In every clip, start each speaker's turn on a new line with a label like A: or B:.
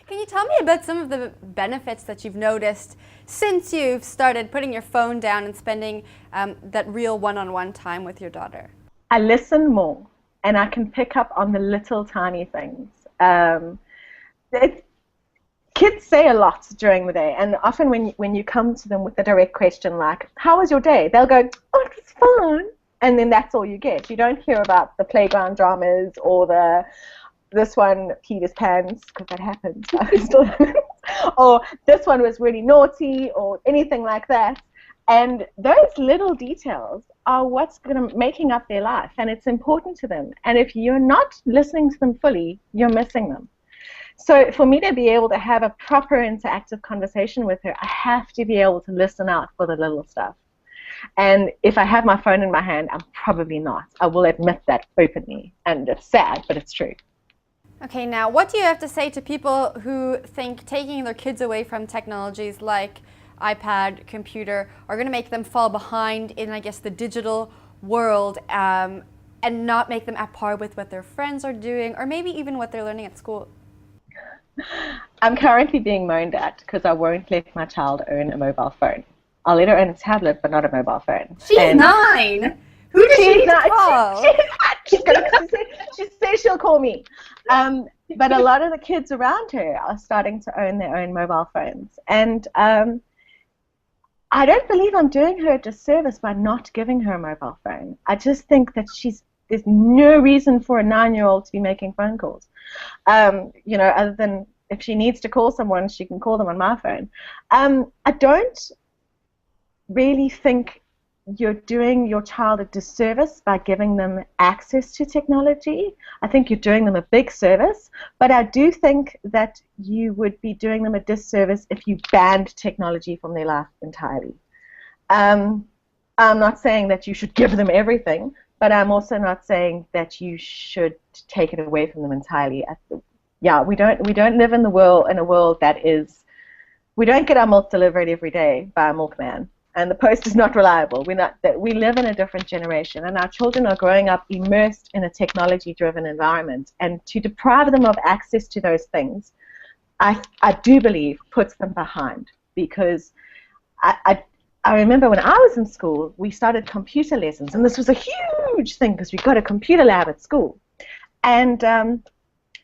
A: Can you tell me about some of the benefits that you've noticed since you've started putting your phone down and spending that real one-on-one time with your daughter?
B: I listen more, and I can pick up on the little tiny things. Kids say a lot during the day, and often when you come to them with a direct question like, how was your day? They'll go, oh, it was fun. And then that's all you get. You don't hear about the playground dramas or this one peed his pants, because that happens. Or this one was really naughty, or anything like that. And those little details are what's making up their life, and it's important to them. And if you're not listening to them fully, you're missing them. So for me to be able to have a proper interactive conversation with her, I have to be able to listen out for the little stuff. And if I have my phone in my hand, I'm probably not. I will admit that openly, and it's sad, but it's true.
A: Okay, now what do you have to say to people who think taking their kids away from technologies like iPad, computer, are going to make them fall behind in, I guess, the digital world and not make them at par with what their friends are doing, or maybe even what they're learning at school?
B: I'm currently being moaned at because I won't let my child own a mobile phone. I'll let her own a tablet, but not a mobile phone.
A: She's 9! Who does she need to call?
B: She says she'll call me. But a lot of the kids around her are starting to own their own mobile phones. And I don't believe I'm doing her a disservice by not giving her a mobile phone. I just think that there's no reason for a 9-year-old to be making phone calls. Other than if she needs to call someone, she can call them on my phone. I don't really think you're doing your child a disservice by giving them access to technology. I think you're doing them a big service, but I do think that you would be doing them a disservice if you banned technology from their life entirely. I'm not saying that you should give them everything, but I'm also not saying that you should take it away from them entirely. We don't live in a world that is. We don't get our milk delivered every day by a milkman, and the post is not reliable. We live in a different generation, and our children are growing up immersed in a technology-driven environment, and to deprive them of access to those things, I do believe puts them behind, because I remember when I was in school, we started computer lessons, and this was a huge thing because we got a computer lab at school. And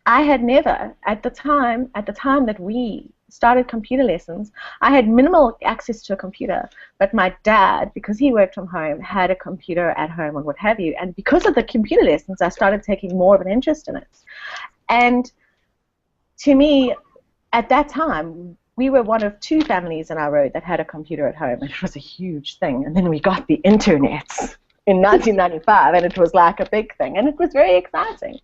B: I had never, at the time that we started computer lessons, I had minimal access to a computer, but my dad, because he worked from home, had a computer at home and what have you. And because of the computer lessons, I started taking more of an interest in it. And to me, at that time, we were one of 2 families in our road that had a computer at home, and it was a huge thing. And then we got the internet in 1995, and it was like a big thing, and it was very exciting.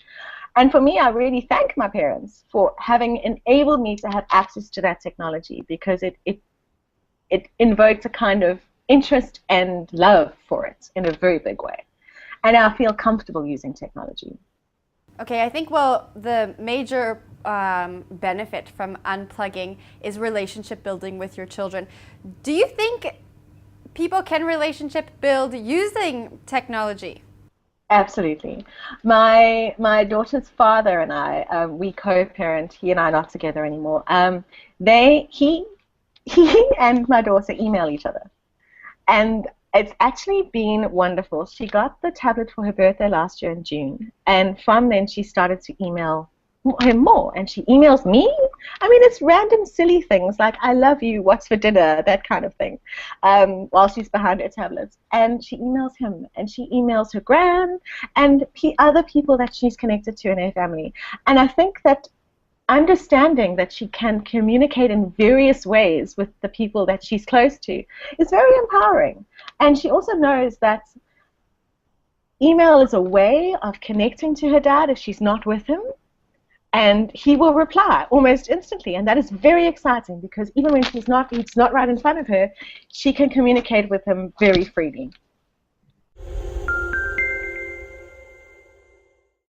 B: And for me, I really thank my parents for having enabled me to have access to that technology, because it invoked a kind of interest and love for it in a very big way. And I feel comfortable using technology.
A: Okay, I think, well, the major benefit from unplugging is relationship building with your children. Do you think people can relationship build using technology?
B: Absolutely. My daughter's father and I, we co-parent. He and I are not together anymore. He and my daughter email each other, and it's actually been wonderful. She got the tablet for her birthday last year in June, and from then she started to email him more, and she emails me. I mean, it's random silly things like "I love you," "What's for dinner," that kind of thing, while she's behind her tablet. And she emails him, and she emails her gran and other people that she's connected to in her family. And I think that understanding that she can communicate in various ways with the people that she's close to is very empowering. And she also knows that email is a way of connecting to her dad if she's not with him, and he will reply almost instantly, and that is very exciting, because even when he's not right in front of her, she can communicate with him very freely.